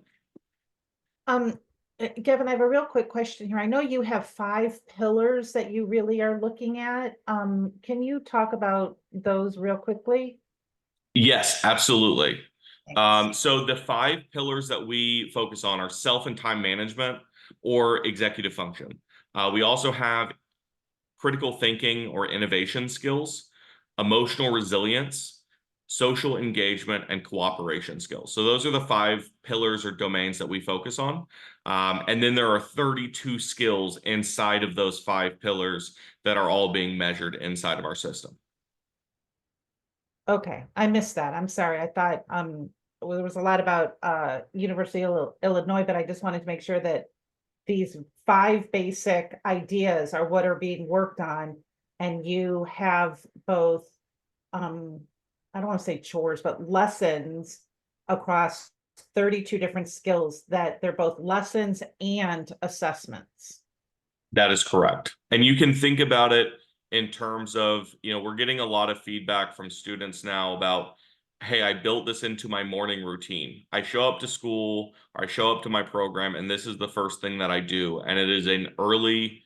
Gavin, I have a real quick question here. I know you have 5 pillars that you really are looking at. Can you talk about those real quickly? Yes, absolutely. Thanks. So the 5 pillars that we focus on are self and time management or executive function. We also have critical thinking or innovation skills, emotional resilience, social engagement, and cooperation skills. So those are the 5 pillars or domains that we focus on. And then there are 32 skills inside of those 5 pillars that are all being measured inside of our system. Okay, I missed that. I'm sorry. I thought there was a lot about University of Illinois, but I just wanted to make sure that these 5 basic ideas are what are being worked on, and you have both I don't want to say chores, but lessons across 32 different skills, that they're both lessons and assessments. That is correct. And you can think about it in terms of, we're getting a lot of feedback from students now about, hey, I built this into my morning routine. I show up to school or I show up to my program and this is the first thing that I do. And it is an early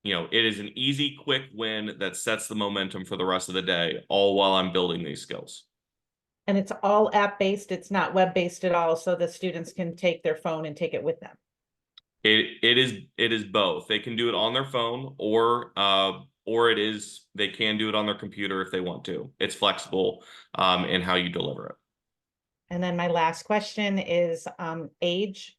it is an easy, quick win that sets the momentum for the rest of the day, all while I'm building these skills. And it's all app-based, it's not web-based at all, so the students can take their phone and take it with them. It is both. They can do it on their phone, or they can do it on their computer if they want to. It's flexible in how you deliver it. And then my last question is age.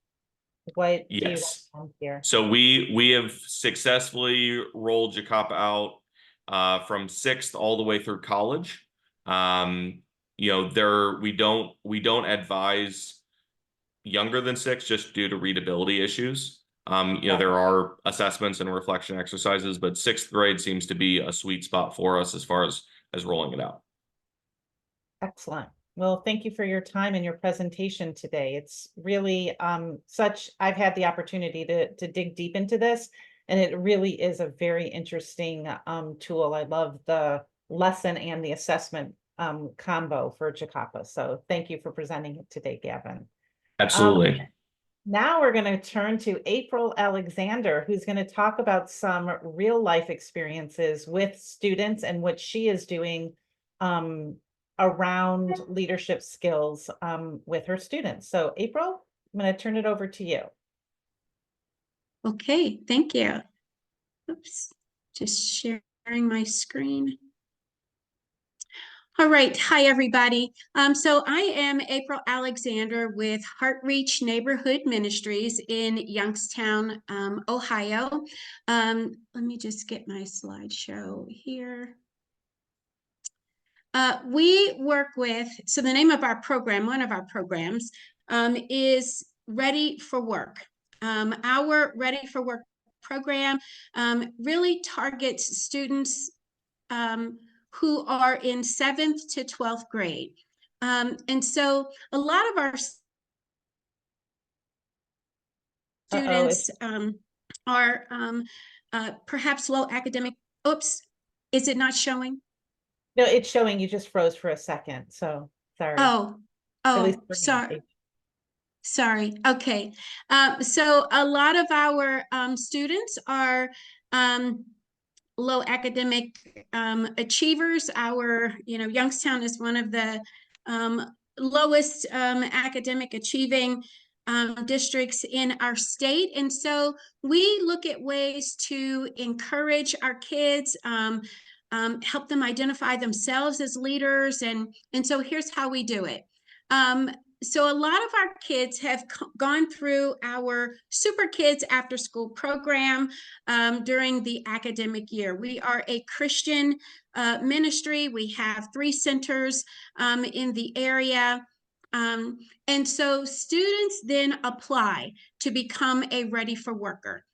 What do you Yes. want here? So we have successfully rolled Jakapa out from 6th all the way through college. We don't advise younger than 6 just due to readability issues. There are assessments and reflection exercises, but 6th grade seems to be a sweet spot for us as far as rolling it out. Excellent. Well, thank you for your time and your presentation today. It's really I've had the opportunity to dig deep into this, and it really is a very interesting tool. I love the lesson and the assessment combo for Jakapa. So thank you for presenting it today, Gavin. Absolutely. Now we're going to turn to April Alexander, who's going to talk about some real life experiences with students and what she is doing around leadership skills with her students. So April, I'm going to turn it over to you. Okay, thank you. Oops, just sharing my screen. All right, hi everybody. So I am April Alexander with Heartreach Neighborhood Ministries in Youngstown, Ohio. Let me just get my slideshow here. We work with, so the name of our program, one of our programs, is Ready for Work. Our Ready for Work program really targets students who are in 7th to 12th grade. And so a lot of our students are perhaps low academic. Oops, is it not showing? No, it's showing. You just froze for a second. So sorry. Oh, sorry. Sorry. Okay. So a lot of our students are low academic achievers. Our, Youngstown is one of the lowest academic achieving districts in our state. And so we look at ways to encourage our kids, help them identify themselves as leaders. And so here's how we do it. So a lot of our kids have gone through our Super Kids After School program during the academic year. We are a Christian ministry. We have 3 centers in the area. And so students then apply to become a Ready for Worker.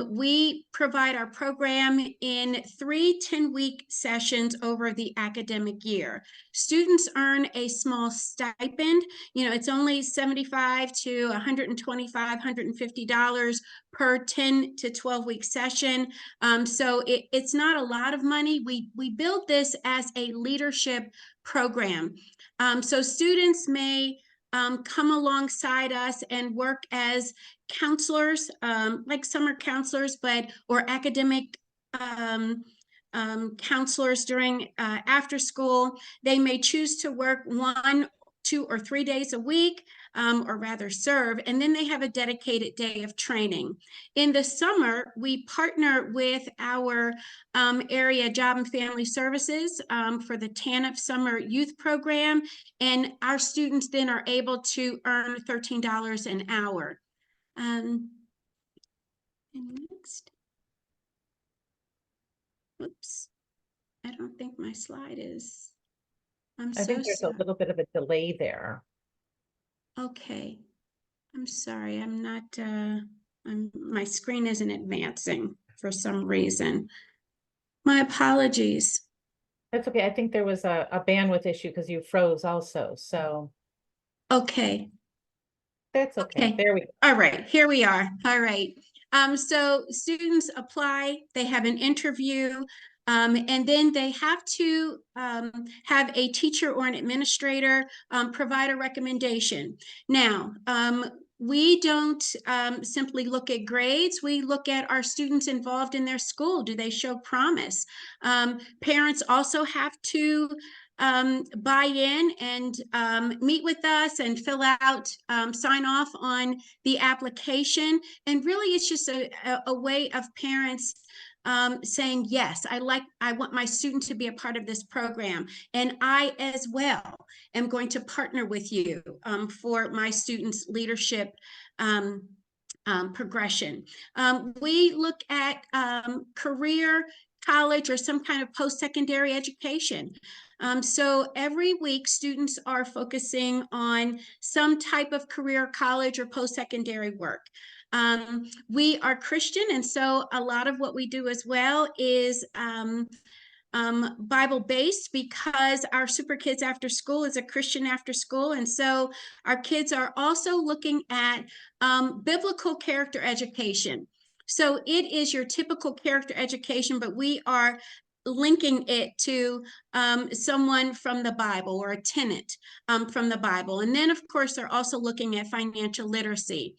We provide our program in 3 10-week sessions over the academic year. Students earn a small stipend. It's only $75 to $125, $150 per 10 to 12-week session. So it's not a lot of money. We build this as a leadership program. So students may come alongside us and work as counselors, like summer counselors, or academic counselors during after school. They may choose to work 1, 2, or 3 days a week, or rather serve, and then they have a dedicated day of training. In the summer, we partner with our area Job and Family Services for the TANF Summer Youth Program, and our students then are able to earn $13 an hour. And next. Oops, I don't think my slide is. I think there's a little bit of a delay there. Okay, I'm sorry. I'm not. My screen isn't advancing for some reason. My apologies. That's okay. I think there was a bandwidth issue because you froze also. So. Okay. That's okay. There we go. All right, here we are. All right. So students apply, they have an interview, and then they have to have a teacher or an administrator provide a recommendation. Now, we don't simply look at grades. We look at our students involved in their school. Do they show promise? Parents also have to buy in and meet with us and fill out, sign off on the application. And really, it's just a way of parents saying, yes, I want my student to be a part of this program. And I as well am going to partner with you for my students' leadership progression. We look at career, college, or some kind of post-secondary education. So every week, students are focusing on some type of career, college, or post-secondary work. We are Christian, and so a lot of what we do as well is Bible-based, because our Super Kids After School is a Christian after school. And so our kids are also looking at biblical character education. So it is your typical character education, but we are linking it to someone from the Bible, or a tenant from the Bible. And then, of course, they're also looking at financial literacy.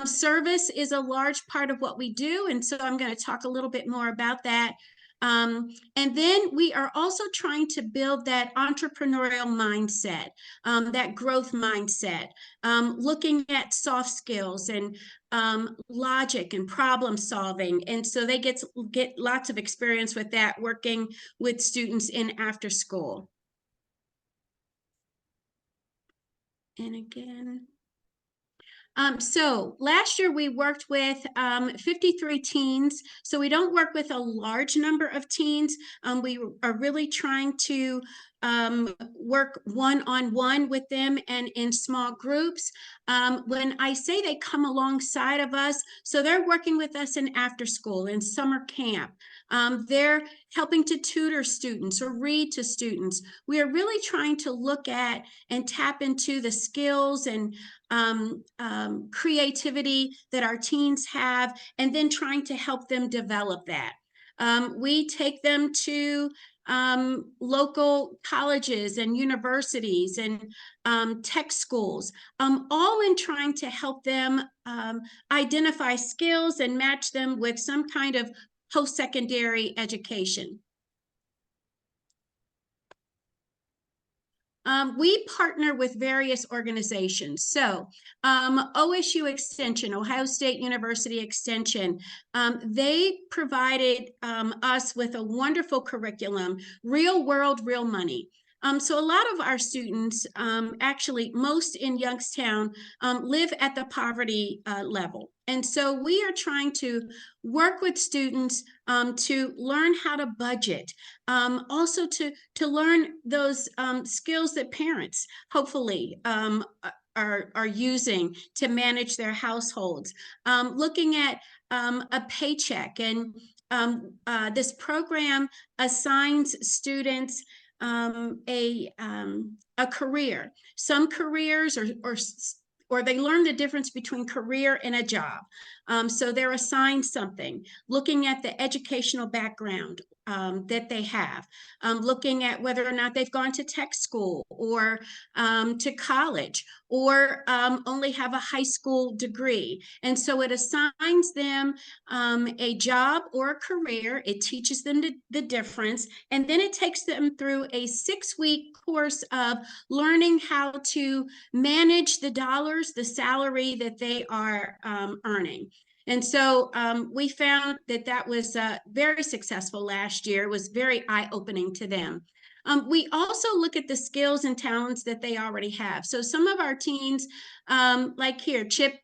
Service is a large part of what we do, and so I'm going to talk a little bit more about that. And then we are also trying to build that entrepreneurial mindset, that growth mindset, looking at soft skills and logic and problem solving. And so they get lots of experience with that, working with students in after school. And again, so last year we worked with 53 teens. So we don't work with a large number of teens. We are really trying to work one-on-one with them and in small groups. When I say they come alongside of us, so they're working with us in after school, in summer camp. They're helping to tutor students or read to students. We are really trying to look at and tap into the skills and creativity that our teens have, and then trying to help them develop that. We take them to local colleges and universities and tech schools, all in trying to help them identify skills and match them with some kind of post-secondary education. We partner with various organizations. So OSU Extension, Ohio State University Extension, they provided us with a wonderful curriculum, Real World, Real Money. So a lot of our students, actually most in Youngstown, live at the poverty level. And so we are trying to work with students to learn how to budget, also to learn those skills that parents hopefully are using to manage their households, looking at a paycheck. And this program assigns students a career. Some careers or they learn the difference between career and a job. So they're assigned something, looking at the educational background that they have, looking at whether or not they've gone to tech school or to college, or only have a high school degree. And so it assigns them a job or a career. It teaches them the difference. And then it takes them through a 6-week course of learning how to manage the dollars, the salary that they are earning. And so we found that that was very successful last year. It was very eye-opening to them. We also look at the skills and talents that they already have. So some of our teens, like here, Chip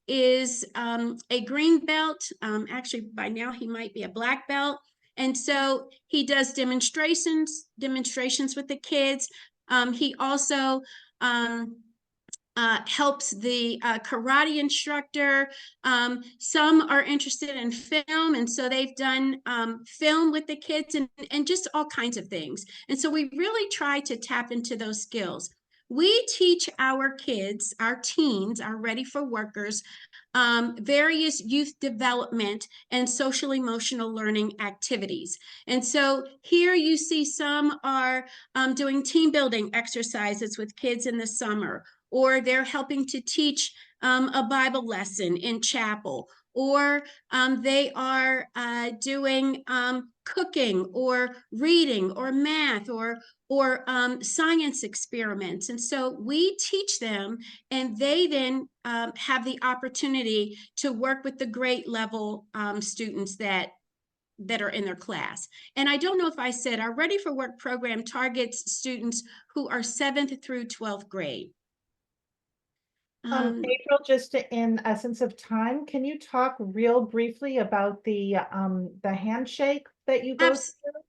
is a green belt. Actually, by now he might be a black belt. And so he does demonstrations with the kids. He also helps the karate instructor. Some are interested in film, and so they've done film with the kids and just all kinds of things. And so we really try to tap into those skills. We teach our kids, our teens, our Ready for Workers, various youth development and social emotional learning activities. And so here you see some are doing team building exercises with kids in the summer, or they're helping to teach a Bible lesson in chapel, or they are doing cooking or reading or math or science experiments. And so we teach them, and they then have the opportunity to work with the grade level students that are in their class. And I don't know if I said, our Ready for Work program targets students who are 7th through 12th grade. April, just in essence of time, can you talk real briefly about the handshake that you go through?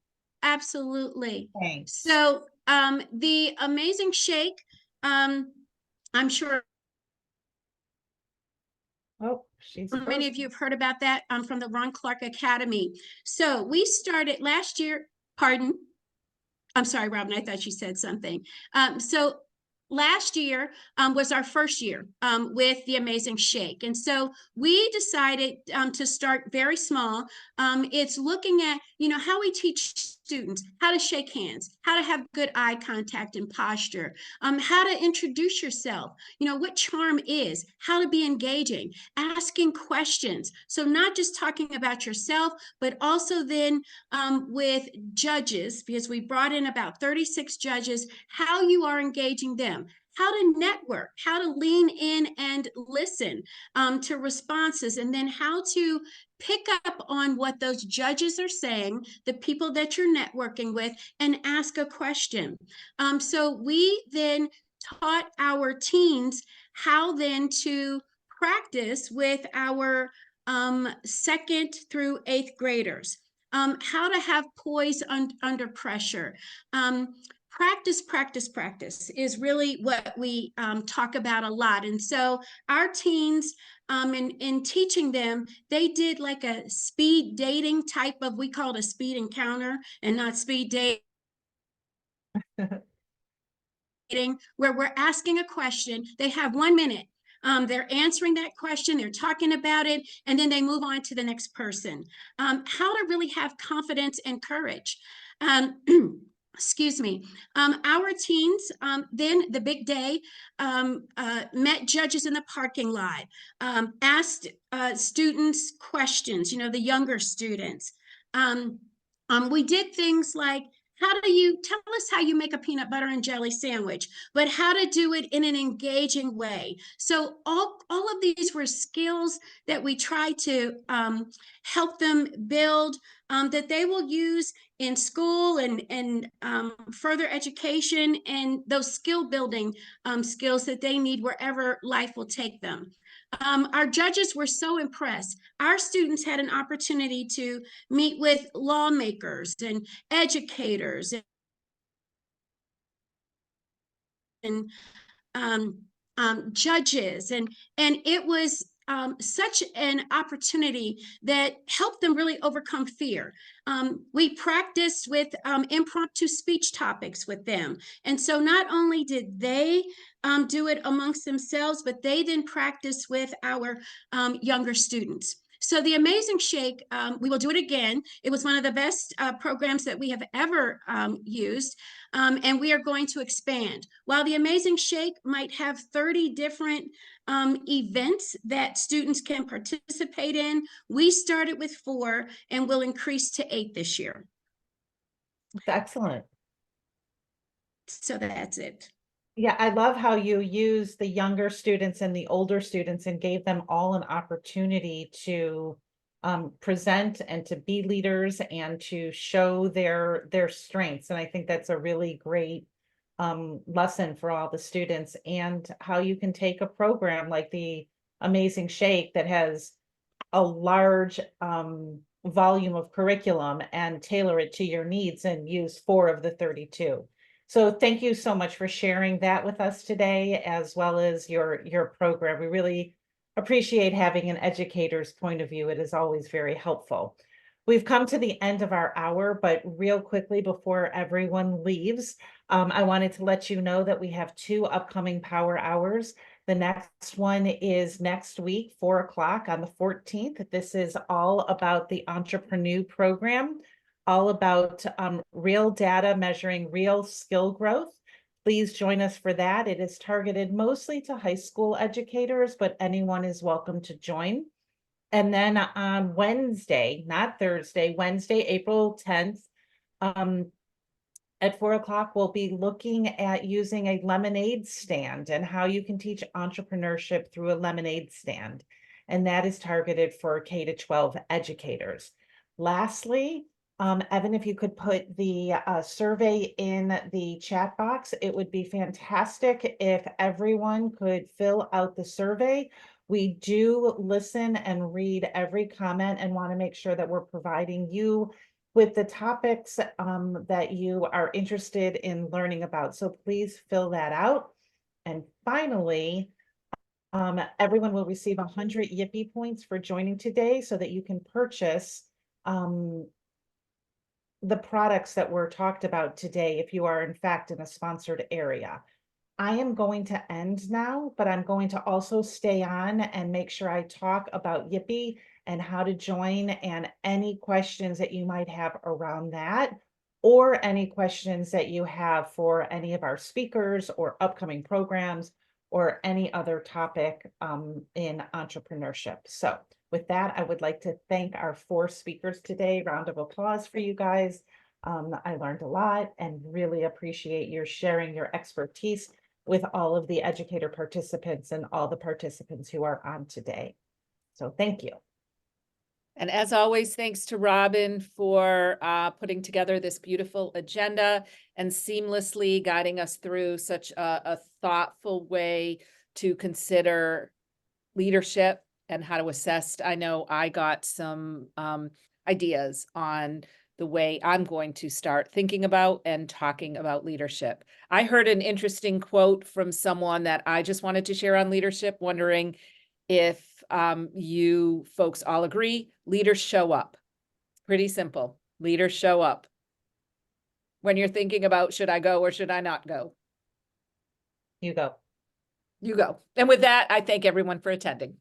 Absolutely. Thanks. So the Amazing Shake, I'm sure many of you have heard about that from the Ron Clark Academy. So we started last year, pardon? I'm sorry, Robin, I thought you said something. So last year was our first year with the Amazing Shake. And so we decided to start very small. It's looking at, how we teach students how to shake hands, how to have good eye contact and posture, how to introduce yourself, what charm is, how to be engaging, asking questions. So not just talking about yourself, but also then with judges, because we brought in about 36 judges, how you are engaging them, how to network, how to lean in and listen to responses, and then how to pick up on what those judges are saying, the people that you're networking with, and ask a question. So we then taught our teens how then to practice with our 2nd through 8th graders, how to have poise under pressure. Practice is really what we talk about a lot. And so our teens, in teaching them, they did like a speed dating type of, we call it a speed encounter and not speed dating, where we're asking a question. They have 1 minute. They're answering that question, they're talking about it, and then they move on to the next person. How to really have confidence and courage. Excuse me. Our teens, then the big day, met judges in the parking lot, asked students questions, the younger students. We did things like, how do you tell us how you make a peanut butter and jelly sandwich, but how to do it in an engaging way. So all of these were skills that we try to help them build, that they will use in school and further education, and those skill building skills that they need wherever life will take them. Our judges were so impressed. Our students had an opportunity to meet with lawmakers and educators and judges, and it was such an opportunity that helped them really overcome fear. We practiced with impromptu speech topics with them. And so not only did they do it amongst themselves, but they then practiced with our younger students. So the Amazing Shake, we will do it again. It was one of the best programs that we have ever used, and we are going to expand. While the Amazing Shake might have 30 different events that students can participate in, we started with 4 and will increase to 8 this year. Excellent. So that's it. Yeah, I love how you use the younger students and the older students and gave them all an opportunity to present and to be leaders and to show their strengths. And I think that's a really great lesson for all the students, and how you can take a program like the Amazing Shake that has a large volume of curriculum and tailor it to your needs and use 4 of the 32. So thank you so much for sharing that with us today, as well as your program. We really appreciate having an educator's point of view. It is always very helpful. We've come to the end of our hour, but real quickly before everyone leaves, I wanted to let you know that we have 2 upcoming power hours. The next one is next week, 4 o'clock on the 14th. This is all about the Entrepreneur program, all about real data measuring real skill growth. please join us for that. It is targeted mostly to high school educators, but anyone is welcome to join. And then on Wednesday, not Thursday, Wednesday, April 10th, at 4 o'clock, we'll be looking at using a lemonade stand and how you can teach entrepreneurship through a lemonade stand. And that is targeted for K to 12 educators. Lastly, Evan, if you could put the survey in the chat box, it would be fantastic if everyone could fill out the survey. We do listen and read every comment and want to make sure that we're providing you with the topics that you are interested in learning about. So please fill that out. And finally, everyone will receive 100 YIPI points for joining today so that you can purchase the products that were talked about today if you are in fact in a sponsored area. I am going to end now, but I'm going to also stay on and make sure I talk about YIPI and how to join and any questions that you might have around that, or any questions that you have for any of our speakers or upcoming programs or any other topic in entrepreneurship. So with that, I would like to thank our 4 speakers today. Round of applause for you guys. I learned a lot and really appreciate your sharing your expertise with all of the educator participants and all the participants who are on today. So thank you. And as always, thanks to Robin for putting together this beautiful agenda and seamlessly guiding us through such a thoughtful way to consider leadership and how to assess. I know I got some ideas on the way I'm going to start thinking about and talking about leadership. I heard an interesting quote from someone that I just wanted to share on leadership, wondering if you folks all agree. Leaders show up. Pretty simple. Leaders show up. When you're thinking about, should I go or should I not go? You go. You go. And with that, I thank everyone for attending.